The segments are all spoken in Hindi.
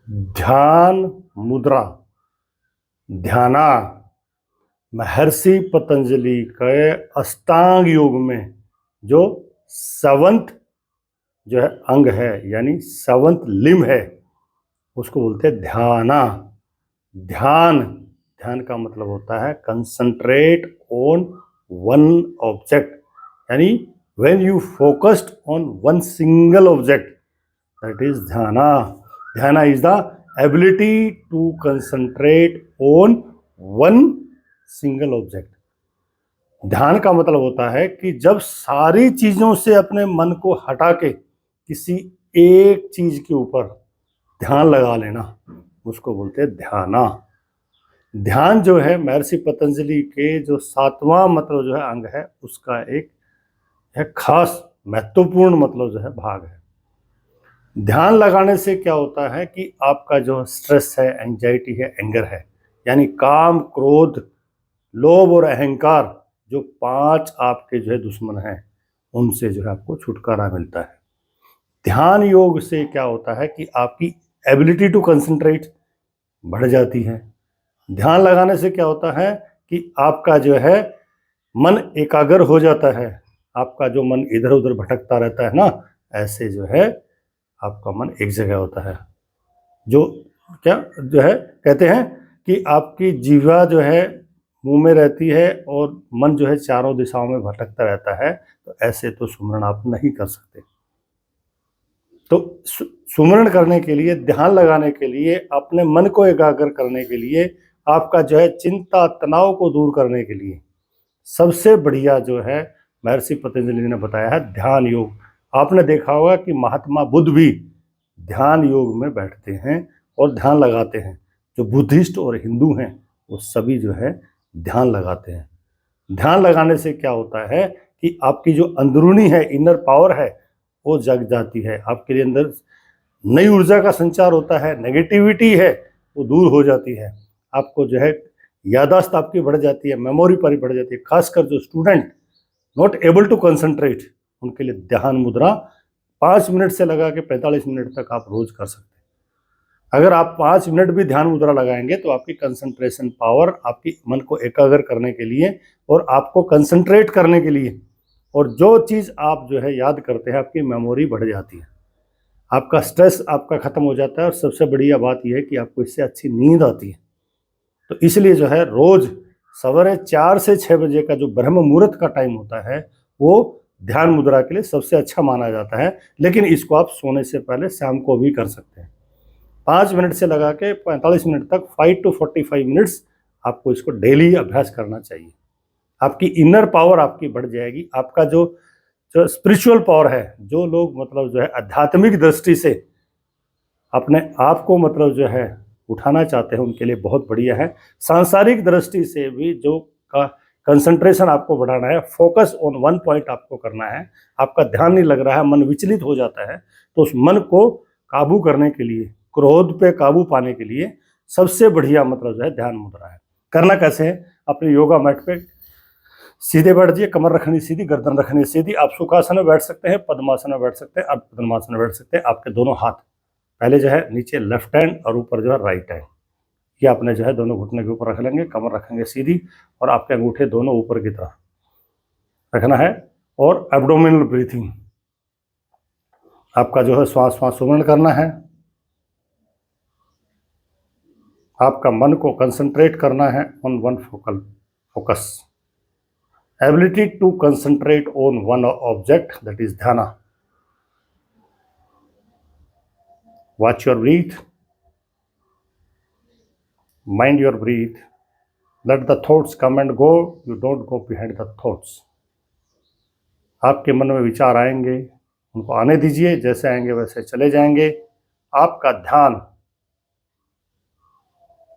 ध्यान मुद्रा, ध्याना महर्षि पतंजलि के अष्टांग योग में जो सेवंथ जो है अंग है, यानी सेवंथ लिम्ब है, उसको बोलते हैं ध्याना। ध्यान, ध्यान का मतलब होता है कंसंट्रेट ऑन वन ऑब्जेक्ट, यानी when you focused on one single object, that is dhyana. Dhyana is the ability to concentrate on one single object. ध्यान का मतलब होता है कि जब सारी चीजों से अपने मन को हटा के किसी एक चीज के ऊपर ध्यान लगा लेना, उसको बोलते हैं ध्याना। ध्यान जो है महर्षि पतंजलि के जो सातवां मतलब जो है अंग है, उसका एक है खास महत्वपूर्ण मतलब जो है भाग है। ध्यान लगाने से क्या होता है कि आपका जो स्ट्रेस है, एंजाइटी है, एंगर है, यानी काम, क्रोध, लोभ और अहंकार, जो 5 आपके जो है दुश्मन हैं, उनसे जो है आपको छुटकारा मिलता है। ध्यान योग से क्या होता है कि आपकी एबिलिटी टू कंसंट्रेट बढ़ जाती है। ध्यान लगाने से क्या होता है कि आपका जो है मन एकाग्र हो जाता है। आपका जो मन इधर उधर भटकता रहता है ना, ऐसे जो है आपका मन एक जगह होता है। जो क्या जो है कहते हैं कि आपकी जीवा जो है मुंह में रहती है और मन जो है चारों दिशाओं में भटकता रहता है, तो ऐसे तो सुमरण आप नहीं कर सकते। तो सुमरण करने के लिए, ध्यान लगाने के लिए, अपने मन को एकाग्र करने के लिए, आपका जो है चिंता तनाव को दूर करने के लिए सबसे बढ़िया जो है महर्षि पतंजलि ने बताया है ध्यान योग। आपने देखा होगा कि महात्मा बुद्ध भी ध्यान योग में बैठते हैं और ध्यान लगाते हैं। जो बुद्धिस्ट और हिंदू हैं वो सभी जो है ध्यान लगाते हैं। ध्यान लगाने से क्या होता है कि आपकी जो अंदरूनी है, इनर पावर है, वो जग जाती है। आपके लिए अंदर नई ऊर्जा का संचार होता है, नेगेटिविटी है वो दूर हो जाती है। आपको जो है यादाश्त आपकी बढ़ जाती है, मेमोरी पर बढ़ जाती है। खासकर जो student not able to concentrate, उनके लिए ध्यान मुद्रा 5 मिनट से लगा के 45 मिनट तक आप रोज कर सकते हैं। अगर आप 5 मिनट भी ध्यान मुद्रा लगाएंगे तो आपकी कंसंट्रेशन पावर, आपकी मन को एकाग्र करने के लिए और आपको कंसंट्रेट करने के लिए, और जो चीज़ आप जो है याद करते हैं, आपकी मेमोरी बढ़ जाती है। आपका स्ट्रेस आपका खत्म हो जाता है और सबसे बढ़िया बात यह है कि आपको इससे अच्छी नींद आती है। तो इसलिए जो है रोज सवेरे 4 से 6 बजे का जो ब्रह्म मुहूर्त का टाइम होता है, वो ध्यान मुद्रा के लिए सबसे अच्छा माना जाता है। लेकिन इसको आप सोने से पहले शाम को भी कर सकते हैं। 5 मिनट से लगा के 45 मिनट तक, 5 to 45 मिनट्स आपको इसको डेली अभ्यास करना चाहिए। आपकी इनर पावर आपकी बढ़ जाएगी। आपका जो स्पिरिचुअल पावर है, जो लोग मतलब जो है आध्यात्मिक दृष्टि से अपने आप को मतलब जो है उठाना चाहते हैं, उनके लिए बहुत बढ़िया है। सांसारिक दृष्टि से भी जो का कंसंट्रेशन आपको बढ़ाना है, फोकस ऑन वन पॉइंट आपको करना है, आपका ध्यान नहीं लग रहा है, मन विचलित हो जाता है, तो उस मन को काबू करने के लिए, क्रोध पे काबू पाने के लिए सबसे बढ़िया मतलब जो है ध्यान मुद्रा है। करना कैसे है? अपने योगा मैट पे सीधे बैठ जाइए, कमर रखनी सीधी, गर्दन रखनी सीधी। आप सुखासन में बैठ सकते हैं, पद्मासन में बैठ सकते हैं, आप पद्मासन में बैठ सकते हैं। आपके दोनों हाथ पहले जो है नीचे लेफ्ट हैंड और ऊपर जो है राइट हैंड, ये आपने जो है दोनों घुटने के ऊपर रख लेंगे, कमर रखेंगे सीधी और आपके अंगूठे दोनों ऊपर की तरफ रखना है। और एब्डोमिनल ब्रीथिंग, आपका जो है श्वास सुमरण करना है। आपका मन को कंसंट्रेट करना है on one focus, ability to concentrate on one object, that is dhyana. Watch your breath, mind your breath, let the thoughts come and go, you don't go behind the thoughts. आपके मन में विचार आएंगे, उनको आने दीजिए, जैसे आएंगे वैसे चले जाएंगे। आपका ध्यान,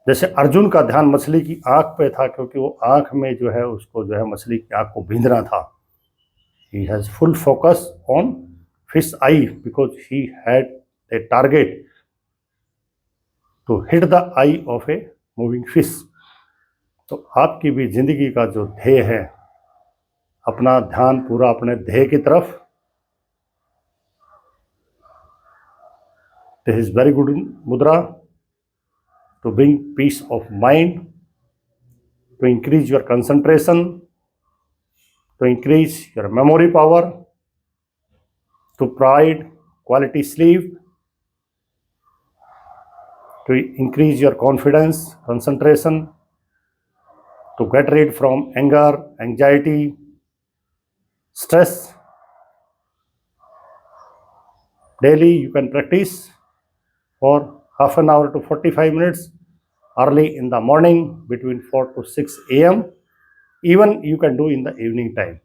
जैसे अर्जुन का ध्यान मछली की आंख पे था, क्योंकि वो आंख में जो है उसको जो है मछली की आंख को बींधना था। He has full focus on fish eye because he had a target to hit the eye of a moving fish. तो आपकी भी जिंदगी का जो ध्येय है, अपना ध्यान पूरा अपने ध्येय की तरफ। दिस इज वेरी गुड मुद्रा। to bring peace of mind, to increase your concentration, to increase your memory power, to provide quality sleep, to increase your confidence, concentration, to get rid from anger, anxiety, stress. Daily you can practice for half an hour to 45 minutes early in the morning between 4 to 6 a.m. Even you can do in the evening time.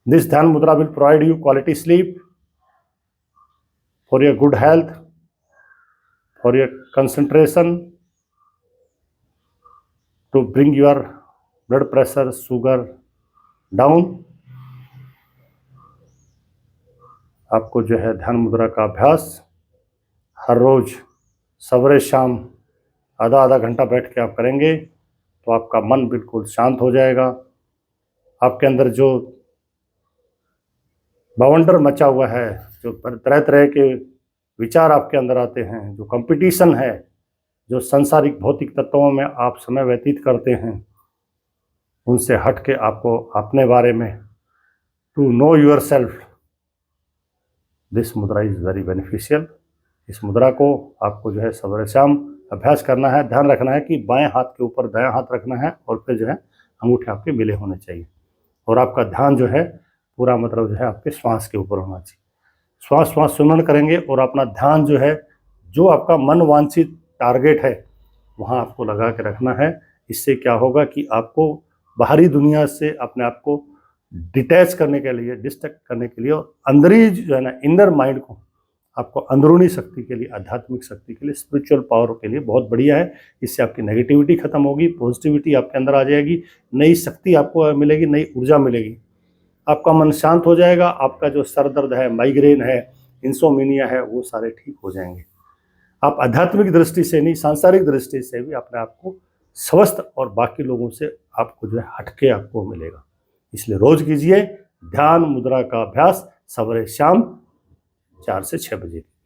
This Dhyan Mudra will provide you quality sleep, for your good health, for your concentration, to bring your blood pressure, sugar down. आपको जो है ध्यान मुद्रा का अभ्यास हर रोज सवेरे शाम आधा आधा घंटा बैठ के आप करेंगे तो आपका मन बिल्कुल शांत हो जाएगा। आपके अंदर जो बवंडर मचा हुआ है, जो तरह तरह के विचार आपके अंदर आते हैं, जो कंपटीशन है, जो सांसारिक भौतिक तत्वों में आप समय व्यतीत करते हैं, उनसे हट के आपको अपने बारे में to know yourself, this mudra is very beneficial. इस मुद्रा को आपको जो है सवेरे शाम अभ्यास करना है। ध्यान रखना है कि बाएं हाथ के ऊपर दायां हाथ रखना है और फिर जो है अंगूठे आपके मिले होने चाहिए और आपका ध्यान जो है पूरा मतलब जो है आपके श्वास के ऊपर होना चाहिए। श्वास श्वास सुमरण करेंगे और अपना ध्यान जो है जो आपका मन वांछित टारगेट है वहाँ आपको लगा के रखना है। इससे क्या होगा कि आपको बाहरी दुनिया से अपने आप को डिटैच करने के लिए, डिस्ट्रैक्ट करने के लिए और अंदरी जो है ना इनर माइंड को आपको अंदरूनी शक्ति के लिए, आध्यात्मिक शक्ति के लिए, स्पिरिचुअल पावर के लिए बहुत बढ़िया है। इससे आपकी नेगेटिविटी खत्म होगी, पॉजिटिविटी आपके अंदर आ जाएगी, नई शक्ति आपको मिलेगी, नई ऊर्जा मिलेगी, आपका मन शांत हो जाएगा, आपका जो सर दर्द है, माइग्रेन है, इंसोमिनिया है, वो सारे ठीक हो जाएंगे। आप आध्यात्मिक दृष्टि से नहीं, सांसारिक दृष्टि से भी अपने आप को स्वस्थ और बाकी लोगों से आपको जो है हटके आपको मिलेगा। इसलिए रोज कीजिए ध्यान मुद्रा का अभ्यास सवेरे शाम 4 से 6 बजे।